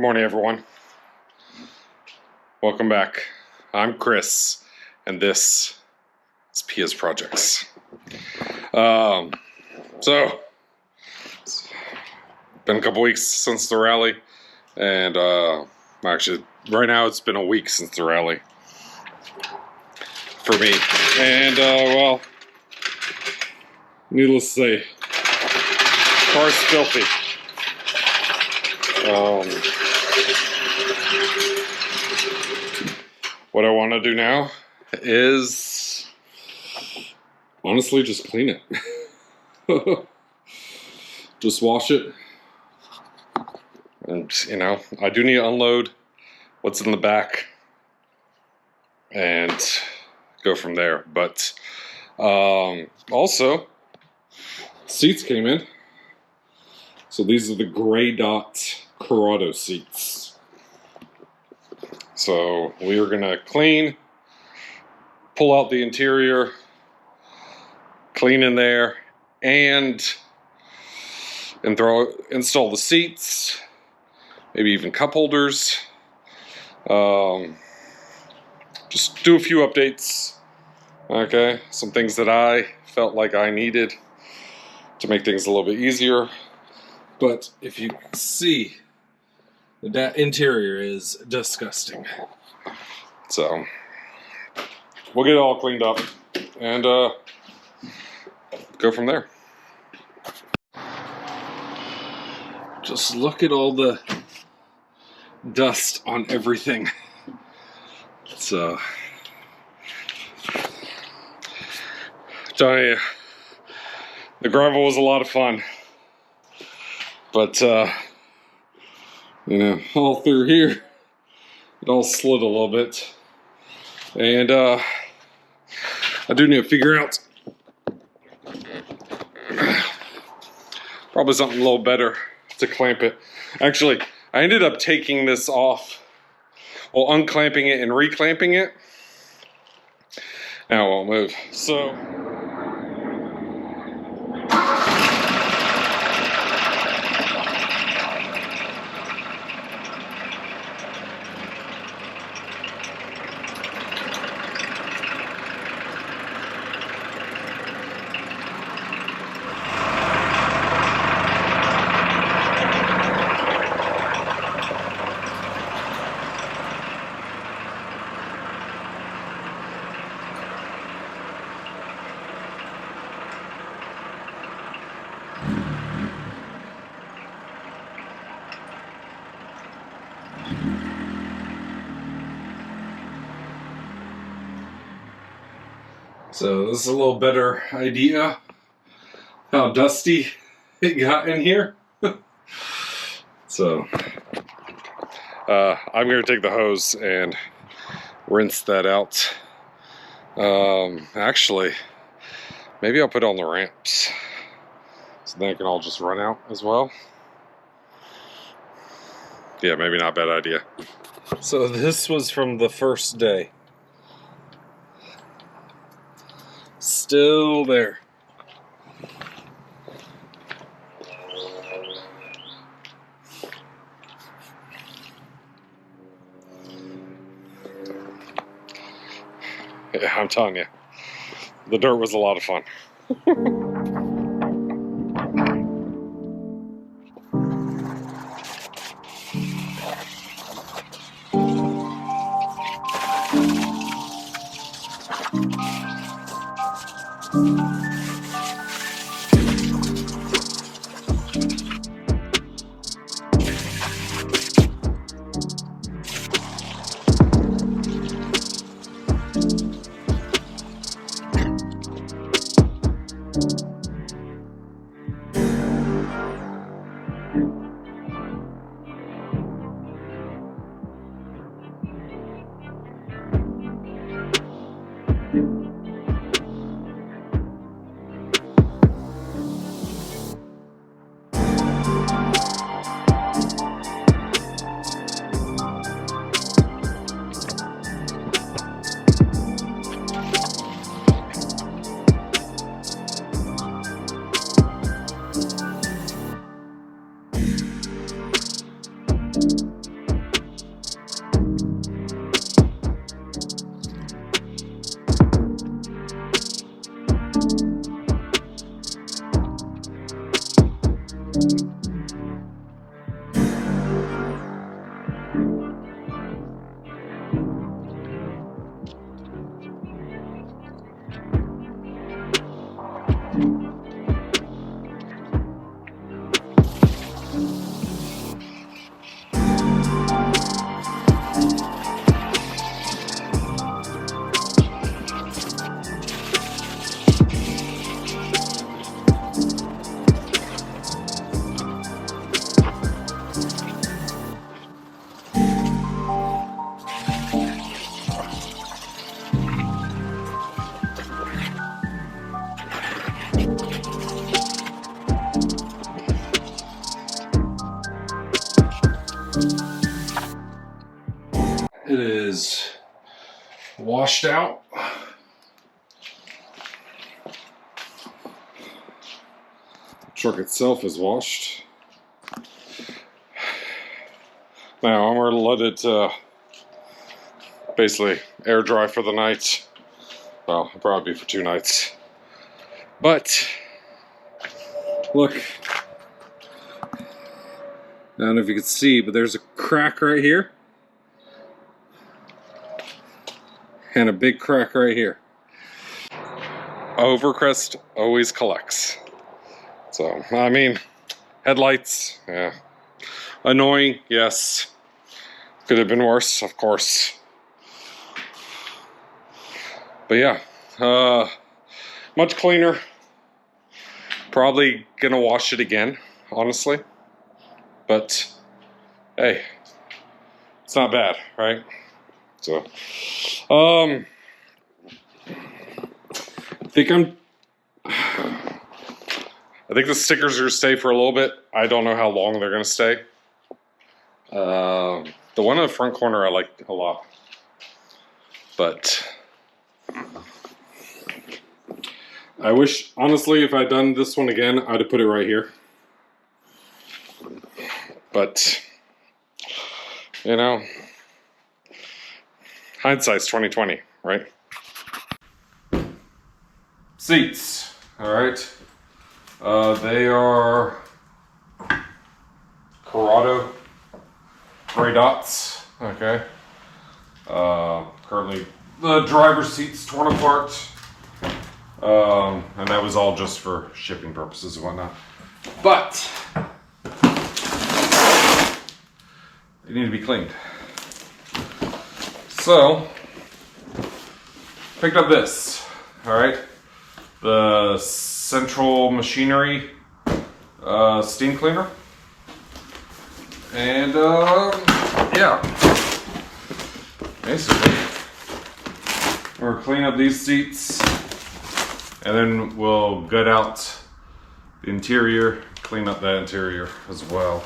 morning, everyone. Welcome back. I'm Chris, and this is Pia's Projects. So, it's been a couple weeks since the rally, and actually, right now it's been a week since the rally for me. And, well, needless to say, car's filthy. What I want to do now is honestly just clean it. Just wash it. And, you know, I do need to unload what's in the back and go from there. But also, seats came in. So these are the gray dot Corrado seats. So we are gonna clean, pull out the interior, clean in there, and install the seats, maybe even cup holders. Just do a few updates. Okay, some things that I felt like I needed to make things a little bit easier. But if you see, that interior is disgusting. So we'll get it all cleaned up and go from there. Just look at all the dust on everything. So, telling you, the gravel was a lot of fun. But, you know, all through here, it all slid a little bit. And, I do need to figure out probably something a little better to clamp it. Actually, I ended up taking this off, well, unclamping it and reclamping it. Now it won't move. So, this is a little better idea how dusty it got in here. So, I'm going to take the hose and rinse that out. Actually, maybe I'll put it on the ramps so then it can all just run out as well. Yeah, maybe not a bad idea. So this was from the first day. Still there. Yeah, I'm telling you, the dirt was a lot of fun. It is washed out. Truck itself is washed. Now I'm gonna let it basically air dry for the night. Well, it'll probably be for 2 nights. But look, I don't know if you can see, but there's a crack right here. And a big crack right here. Overcrest always collects. So, I mean, headlights, yeah. Annoying, yes. Could have been worse, of course. But yeah, much cleaner. Probably gonna wash it again, honestly. But, hey, it's not bad, right? So, I think the stickers are gonna stay for a little bit. I don't know how long they're gonna stay. The one in the front corner I like a lot. But I wish, honestly, if I'd done this one again, I'd have put it right here. But, you know, hindsight's 20/20, right? Seats, all right. They are Corrado gray dots. Okay. Currently, the driver's seat's torn apart, and that was all just for shipping purposes and whatnot. But they need to be cleaned. So, picked up this. All right. The Central Machinery steam cleaner, and yeah, basically we're gonna clean up these seats, and then we'll gut out the interior, clean up that interior as well.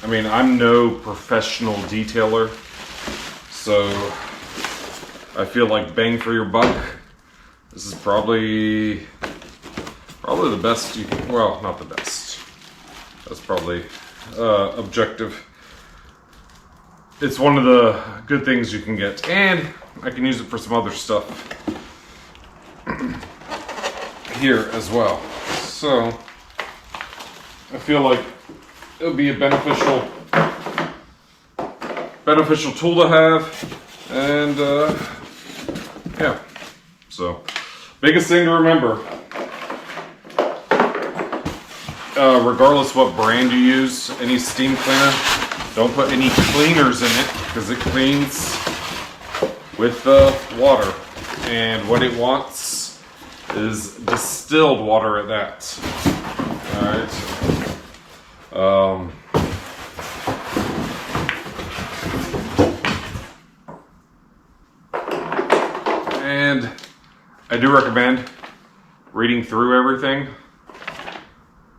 I mean, I'm no professional detailer, so I feel like bang for your buck. This is probably the best you can, well, not the best. That's probably objective. It's one of the good things you can get, and I can use it for some other stuff here as well. So I feel like it'll be a beneficial tool to have, and yeah. So biggest thing to remember, regardless what brand you use, any steam cleaner, don't put any cleaners in it because it cleans with the water, and what it wants is distilled water at that. All right. And I do recommend reading through everything.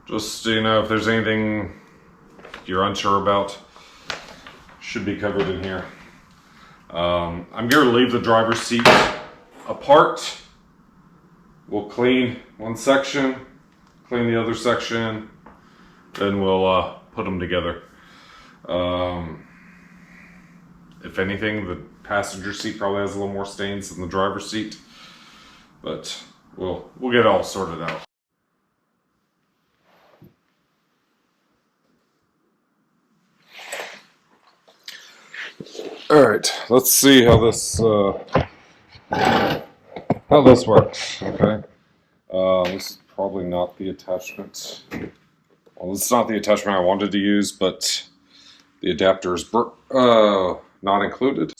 Just, you know, if there's anything you're unsure about, should be covered in here. I'm going to leave the driver's seat apart. We'll clean one section, clean the other section, then we'll put them together. If anything, the passenger seat probably has a little more stains than the driver's seat, but we'll get it all sorted out. All right, let's see how this works. Okay, this is probably not the attachment. Well, this is not the attachment I wanted to use, but the adapter is not included.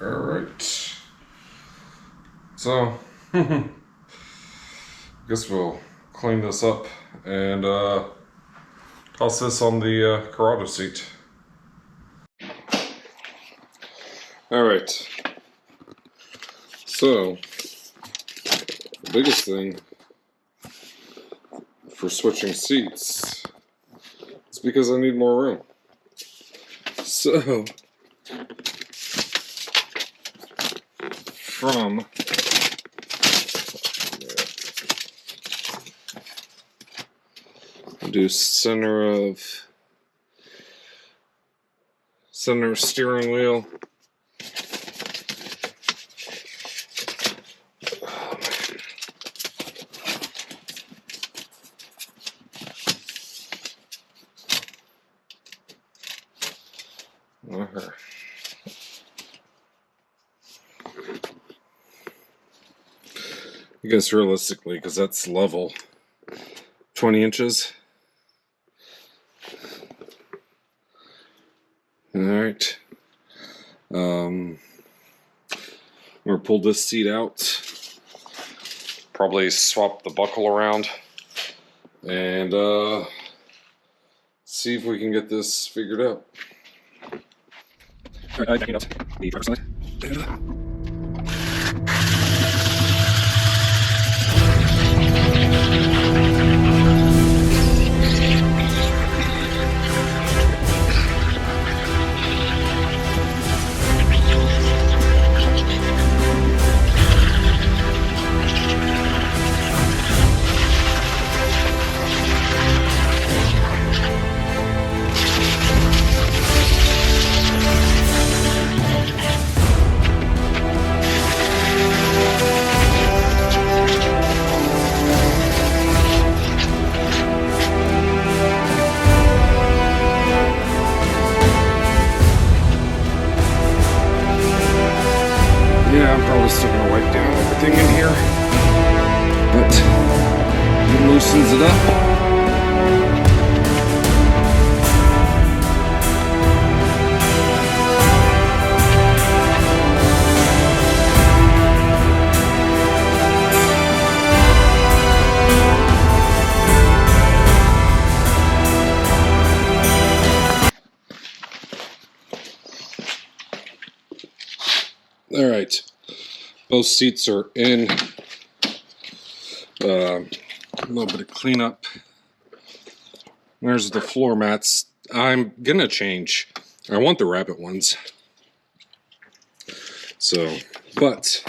Alright, so I guess we'll clean this up and toss this on the Corrado seat. Alright, so the biggest thing for switching seats is because I need more room. So from do center steering wheel. I guess realistically, because that's level, 20 inches. Alright. I'm going to pull this seat out. Probably swap the buckle around. And see if we can get this figured out. Alright, backing up the driver's side. Yeah, I'm probably still going to wipe down everything in here, but it loosens it up. All right, both seats are in. A little bit of cleanup. There's the floor mats. I'm gonna change. I want the rabbit ones. So, but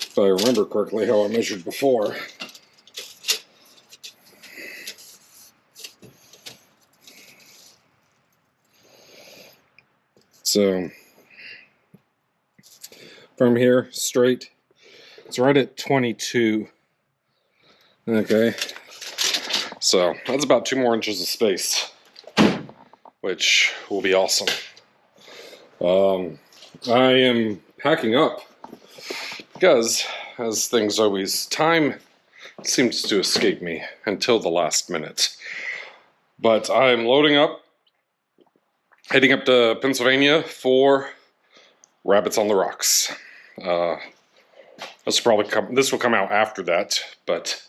if I remember correctly how I measured before, so from here straight, it's right at 22. Okay, so that's about 2 more inches of space, which will be awesome. I am packing up because, as things always, time seems to escape me until the last minute. But I'm loading up, heading up to Pennsylvania for Rabbits on the Rocks. This will come out after that, but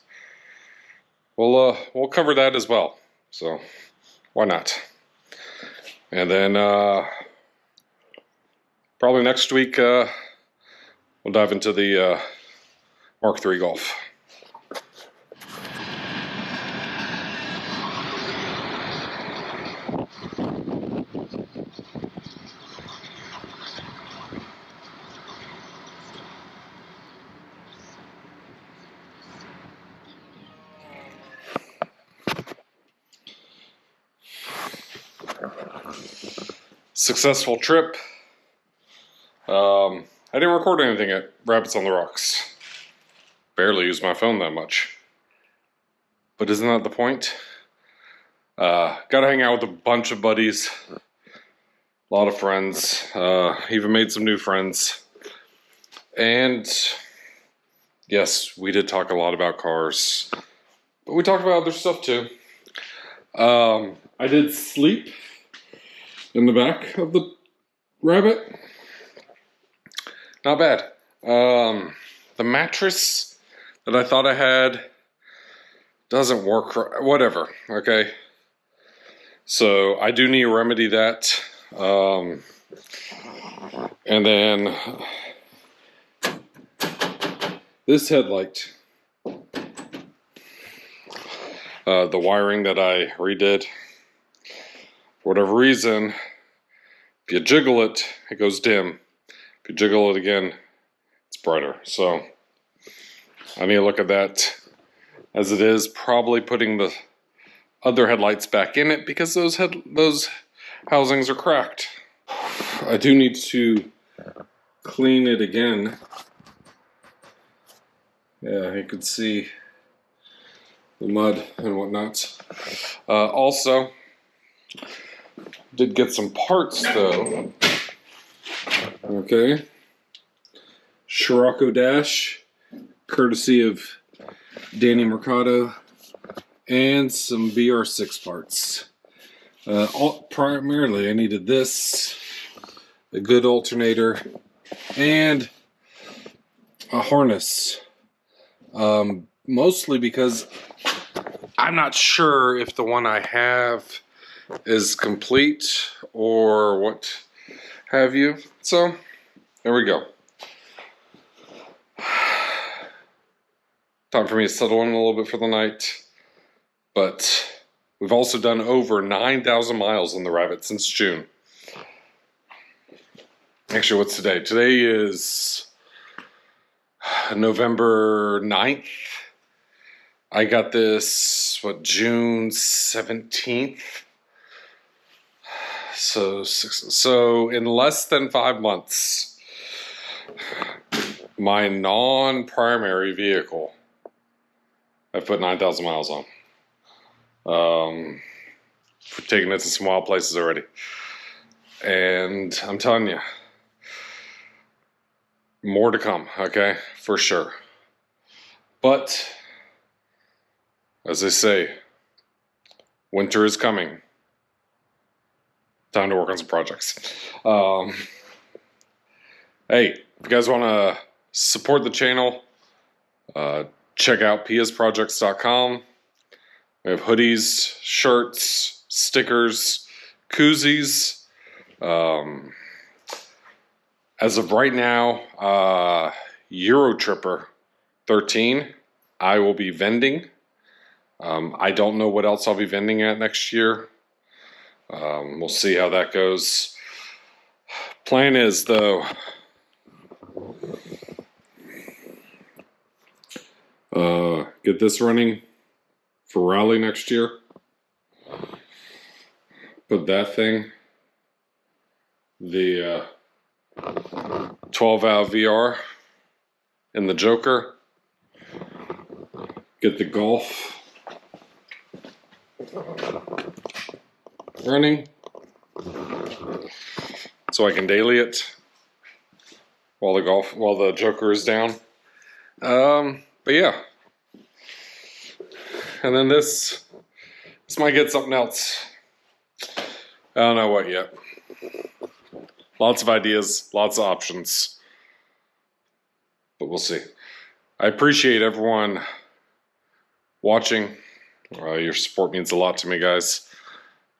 we'll cover that as well. So why not? And then probably next week we'll dive into the Mark III Golf. Successful trip. I didn't record anything at Rabbits on the Rocks. Barely used my phone that much. But isn't that the point? Got to hang out with a bunch of buddies. A lot of friends. Even made some new friends. And yes, we did talk a lot about cars. But we talked about other stuff too. I did sleep in the back of the Rabbit. Not bad. The mattress that I thought I had doesn't work. Whatever. Okay. So I do need to remedy that. And then this headlight. The wiring that I redid. For whatever reason, if you jiggle it, it goes dim. If you jiggle it again, it's brighter. So I need to look at that as it is. Probably putting the other headlights back in it because those housings are cracked. I do need to clean it again. Yeah, you can see the mud and whatnot. Also, did get some parts though. Okay. Scirocco dash, courtesy of Danny Mercado, and some BR6 parts. Primarily, I needed this, a good alternator, and a harness. Mostly because I'm not sure if the one I have is complete or what have you. So, there we go. Time for me to settle in a little bit for the night. But we've also done over 9,000 miles on the Rabbit since June. Actually, what's today? Today is November 9th. I got this, June 17th? So in less than 5 months, my non-primary vehicle, I've put 9,000 miles on. Taking it to some wild places already. And I'm telling you, more to come, okay? For sure. But, as they say, winter is coming. Time to work on some projects. Hey, if you guys want to support the channel, check out piasprojects.com. We have hoodies, shirts, stickers, koozies. As of right now, Euro Tripper 13, I will be vending I don't know what else I'll be vending at next year. We'll see how that goes. Plan is, though, get this running for Raleigh next year. Put that thing, the 12 valve VR in the Joker. Get the Golf running so I can daily it while the Joker is down. But yeah, and then this might get something else. I don't know what yet. Lots of ideas, lots of options, but we'll see. I appreciate everyone watching. Your support means a lot to me, guys.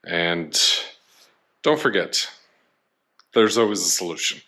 And don't forget, there's always a solution.